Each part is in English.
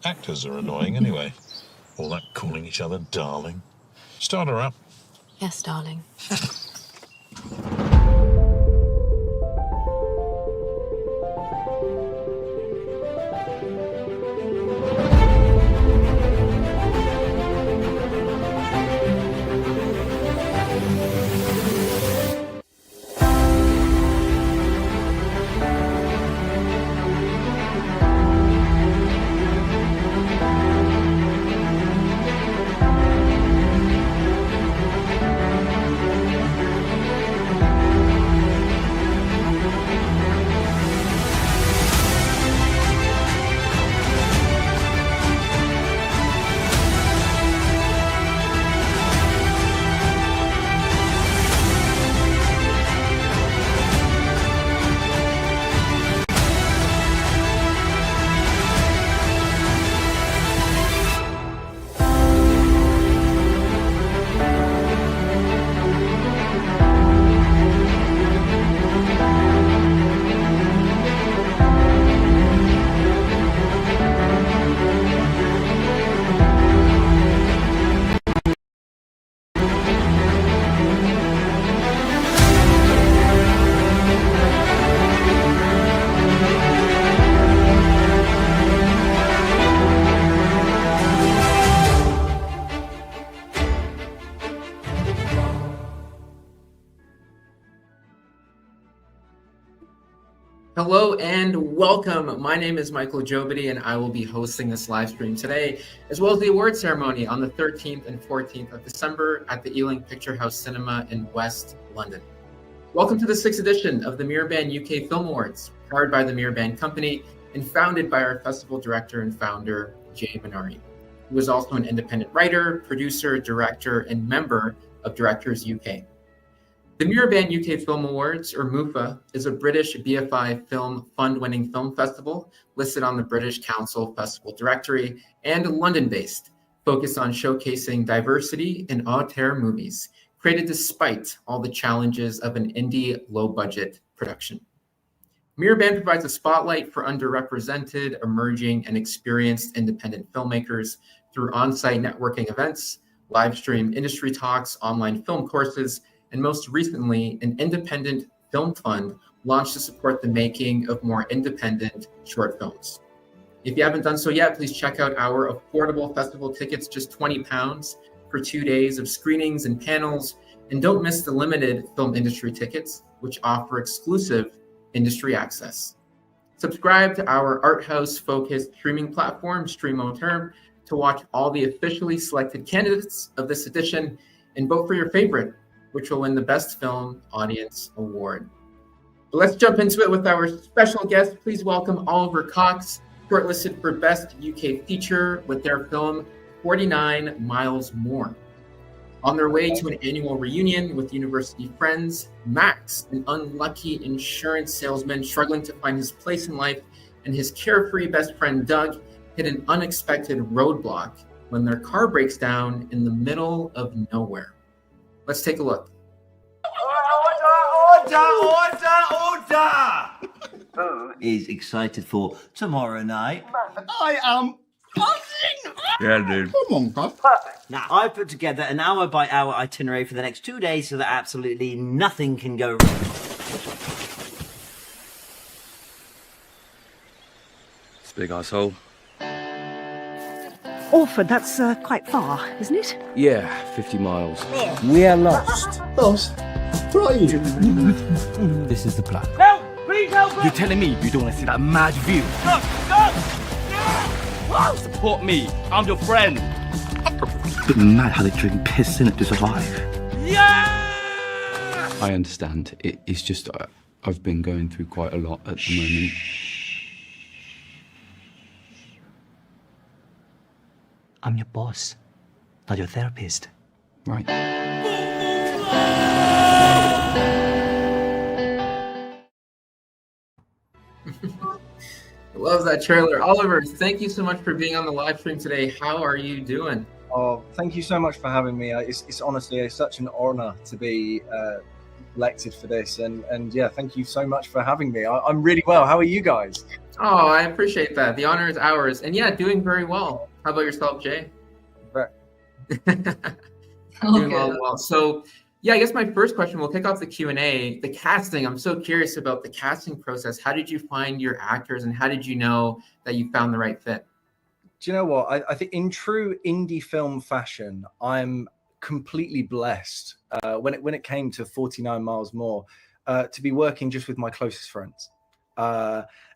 Actors are annoying anyway. All that calling each other darling. Start her up. Yes, darling. Hello and welcome. My name is Michael Jobity and I will be hosting this live stream today, as well as the award ceremony on the 13th and 14th of December at the Ealing Picture House Cinema in West London. Welcome to the 6th edition of the Miraband UK Film Awards, powered by the Miraband Company and founded by our festival director and founder, Jay Manari, who is also an independent writer, producer, director, and member of Directors UK. The Miraband UK Film Awards, or MUFA, is a British BFI film fund-winning film festival listed on the British Council Festival Directory and London-based, focused on showcasing diversity in auteur movies, created despite all the challenges of an indie low-budget production. Miraband provides a spotlight for underrepresented, emerging, and experienced independent filmmakers through on-site networking events, live stream industry talks, online film courses, and most recently, an independent film fund launched to support the making of more independent short films. If you haven't done so yet, please check out our affordable festival tickets, just £20 for 2 days of screenings and panels. And don't miss the limited film industry tickets, which offer exclusive industry access. Subscribe to our art house-focused streaming platform, Stream-O-Term, to watch all the officially selected candidates of this edition and vote for your favorite, which will win the Best Film Audience Award. But let's jump into it with our special guest. Please welcome Oliver Cox, shortlisted for Best UK Feature with their film 49 Miles More. On their way to an annual reunion with university friends, Max, an unlucky insurance salesman struggling to find his place in life, and his carefree best friend Doug hit an unexpected roadblock when their car breaks down in the middle of nowhere. Let's take a look. Order! Who is excited for tomorrow night? I am buzzing! Yeah, dude. Come on, guys. Perfect. Now, I've put together an hour-by-hour itinerary for the next 2 days so that absolutely nothing can go wrong. It's a big asshole. Orford, that's quite far, isn't it? Yeah, 50 miles. We are lost. Lost? Where are you? This is the plan. Help! Please help us! You're telling me you don't want to see that mad view? Stop! Support me. I'm your friend. It's a bit mad how they drink piss in it to survive. Yeah! I understand. It's just I've been going through quite a lot at the moment. I'm your boss, not your therapist. Right. I love that trailer. Oliver, thank you so much for being on the live stream today. How are you doing? Oh, thank you so much for having me. It's honestly such an honor to be elected for this. And yeah, thank you so much for having me. I'm really well. How are you guys? Oh, I appreciate that. The honor is ours. And yeah, doing very well. How about yourself, Jay? Right. Doing well as well. So yeah, I guess my first question, we'll kick off the Q&A. The casting, I'm so curious about the casting process. How did you find your actors and how did you know that you found the right fit? Do you know what? I think in true indie film fashion, I'm completely blessed when it came to 49 Miles More to be working just with my closest friends.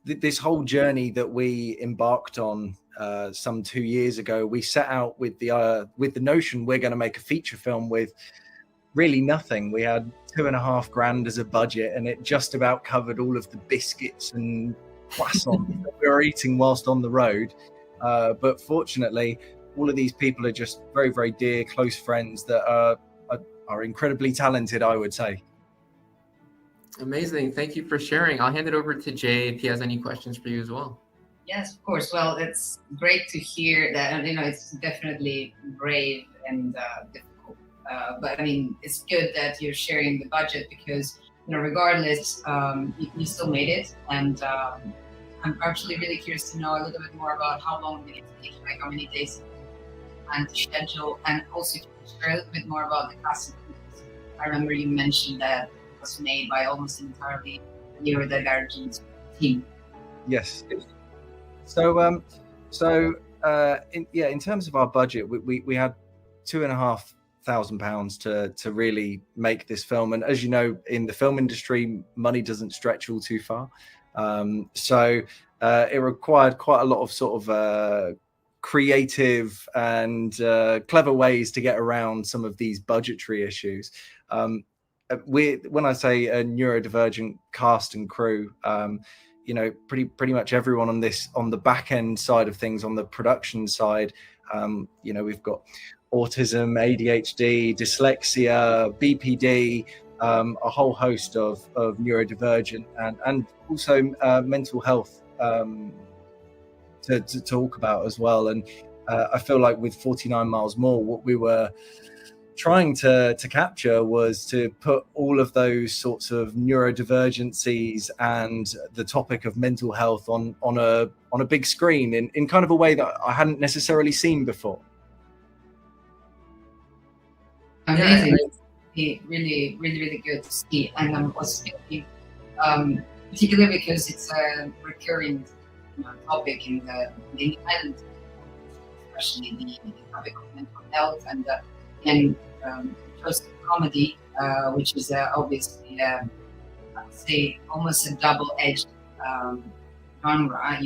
This whole journey that we embarked on some 2 years ago, we set out with the notion we're going to make a feature film with really nothing. We had $2,500 as a budget, and it just about covered all of the biscuits and croissants that we were eating whilst on the road. But fortunately, all of these people are just very, very dear, close friends that are incredibly talented, I would say. Amazing. Thank you for sharing. I'll hand it over to Jay if he has any questions for you as well. Yes, of course. Well, it's great to hear that. And, it's definitely brave and difficult. But I mean, it's good that you're sharing the budget because, regardless, you still made it. And I'm actually really curious to know a little bit more about how long did it take, like how many days and the schedule, and also share a little bit more about the casting. I remember you mentioned that it was made by almost entirely neurodivergent team. Yes. So in terms of our budget, we had £2,500 to really make this film, and as you know, in the film industry, money doesn't stretch all too far. So it required quite a lot of sort of creative and clever ways to get around some of these budgetary issues. When I say a neurodivergent cast and crew, pretty much everyone on the back end side of things, on the production side, we've got autism, ADHD, dyslexia, BPD, a whole host of neurodivergent and also mental health to talk about as well. And I feel like with 49 Miles More, what we were trying to capture was to put all of those sorts of neurodivergencies and the topic of mental health on a big screen in kind of a way that I hadn't necessarily seen before. Amazing. Really, really, really good to see. And I was thinking, particularly because it's a recurring topic in the independent, especially the topic of mental health and first comedy, which is obviously, I'd say, almost a double-edged genre.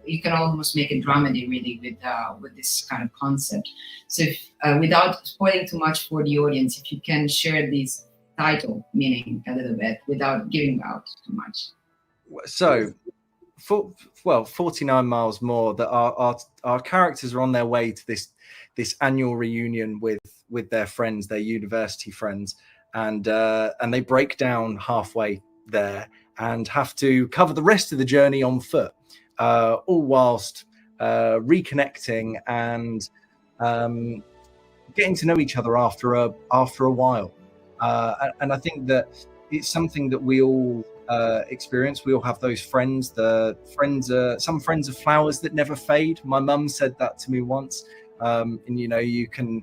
You can almost make a dramedy really with this kind of concept. So if, without spoiling too much for the audience, if you can share this title meaning a little bit without giving out too much. So 49 Miles More, that our characters are on their way to this annual reunion with their friends, their university friends, and they break down halfway there and have to cover the rest of the journey on foot, all whilst reconnecting and getting to know each other after a while. And I think that it's something that we all experience. We all have those friends. Some friends are flowers that never fade. My mum said that to me once. And you can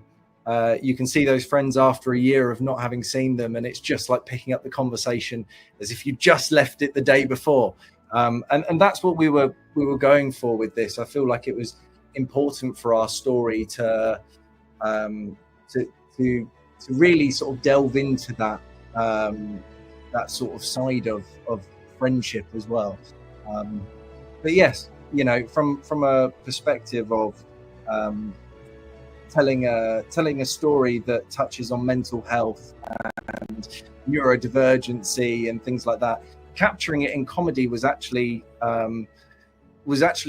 see those friends after a year of not having seen them, and it's just like picking up the conversation as if you just left it the day before. And that's what we were going for with this. I feel like it was important for our story to really sort of delve into that sort of side of friendship as well. But yes, from a perspective of telling a story that touches on mental health and neurodivergency and things like that, capturing it in comedy was actually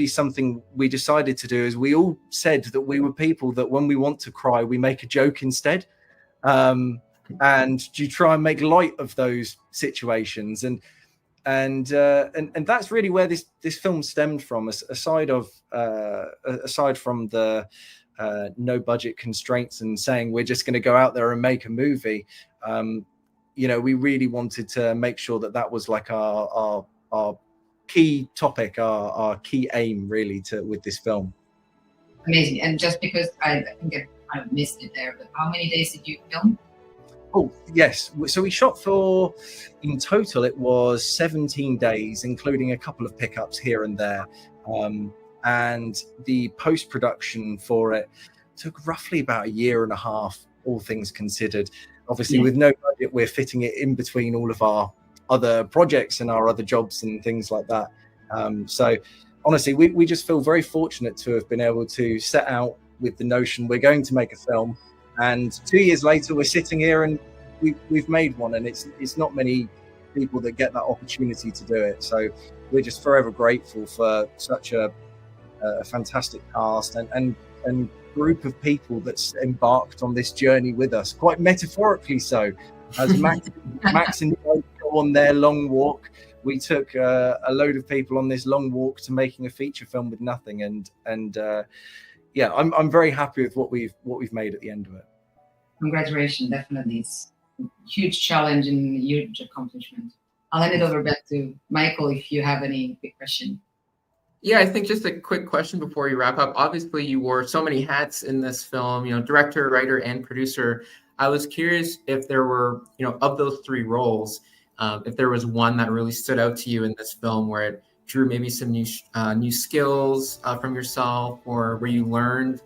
something we decided to do, as we all said that we were people that when we want to cry, we make a joke instead. And you try and make light of those situations, and that's really where this film stemmed from. Aside from the no budget constraints and saying we're just going to go out there and make a movie, we really wanted to make sure that was like our key topic, our key aim really with this film. Amazing. And just because I think I missed it there, but how many days did you film? Oh, yes. So we shot for, in total, it was 17 days, including a couple of pickups here and there. And the post-production for it took roughly about a year and a half, all things considered. Obviously, with no budget, we're fitting it in between all of our other projects and our other jobs and things like that. So honestly, we just feel very fortunate to have been able to set out with the notion we're going to make a film. And 2 years later, we're sitting here and we've made one, and it's not many people that get that opportunity to do it. So we're just forever grateful for such a fantastic cast and group of people that's embarked on this journey with us, quite metaphorically so. As Max and Joe go on their long walk, we took a load of people on this long walk to making a feature film with nothing, and yeah, I'm very happy with what we've made at the end of it. Congratulations, definitely. It's a huge challenge and huge accomplishment. I'll hand it over back to Michael if you have any big question. Yeah, I think just a quick question before you wrap up. Obviously, you wore so many hats in this film, director, writer, and producer. I was curious if there were, of those three roles, if there was one that really stood out to you in this film where it drew maybe some new skills from yourself, or where you learned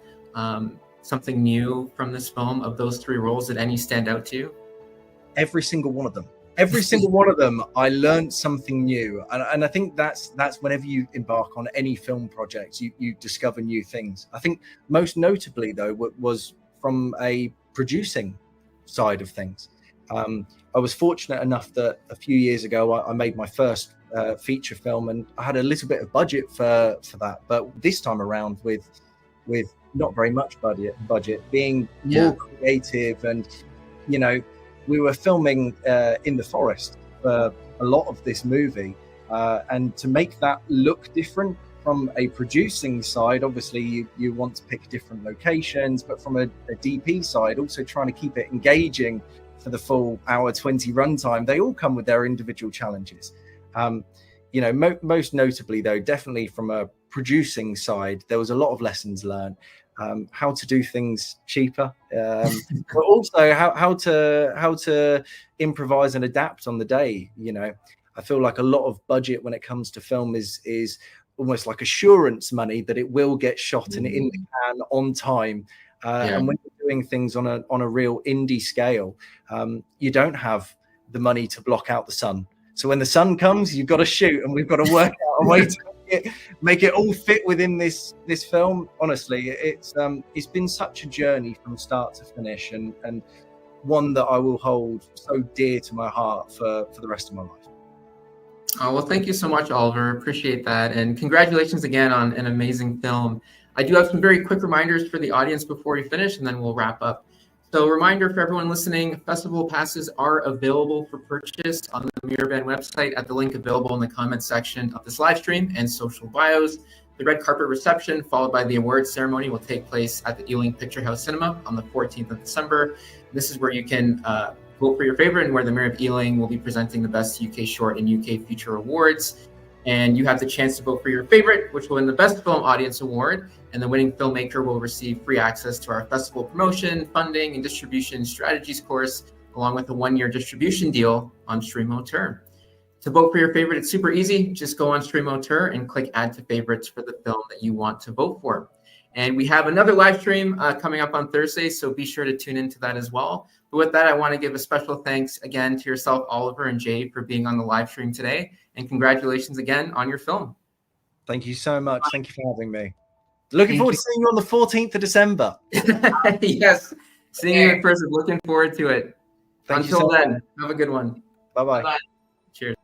something new from this film. Of those three roles, did any stand out to you? Every single one of them. Every single one of them, I learned something new. And I think that's whenever you embark on any film project, you discover new things. I think most notably, though, was from a producing side of things. I was fortunate enough that a few years ago, I made my first feature film, and I had a little bit of budget for that. But this time around, with not very much budget, being more creative, and we were filming in the forest for a lot of this movie, and to make that look different from a producing side, obviously you want to pick different locations, but from a DP side, also trying to keep it engaging for the full hour 20 runtime. They all come with their individual challenges. Most notably though, definitely from a producing side, there was a lot of lessons learned. How to do things cheaper, but also how to improvise and adapt on the day. I feel like a lot of budget when it comes to film is almost like assurance money that it will get shot and in the can on time. And when you're doing things on a real indie scale, you don't have the money to block out the sun. So when the sun comes, you've got to shoot, and we've got to work out a way to make it all fit within this film. Honestly, it's been such a journey from start to finish, and one that I will hold so dear to my heart for the rest of my life. Oh, well, thank you so much, Oliver. Appreciate that. And congratulations again on an amazing film. I do have some very quick reminders for the audience before we finish, and then we'll wrap up. So, a reminder for everyone listening, festival passes are available for purchase on the Miraban website at the link available in the comments section of this live stream and social bios. The red carpet reception, followed by the awards ceremony, will take place at the Ealing Picture House Cinema on the 14th of December. This is where you can vote for your favorite, and where the Mayor of Ealing will be presenting the Best UK Short and UK Feature Awards. And you have the chance to vote for your favorite, which will win the Best Film Audience Award. And the winning filmmaker will receive free access to our festival promotion, funding, and distribution strategies course, along with a 1-year distribution deal on Stream Auteur. To vote for your favorite, it's super easy. Just go on Stream Auteur and click Add to Favorites for the film that you want to vote for. And we have another live stream coming up on Thursday, so be sure to tune into that as well. But with that, I want to give a special thanks again to yourself, Oliver and Jay, for being on the live stream today. And congratulations again on your film. Thank you so much. Thank you for having me. Looking forward to seeing you on the 14th of December. Yes, seeing you in person. Looking forward to it. Until then, have a good one. Bye-bye. Cheers.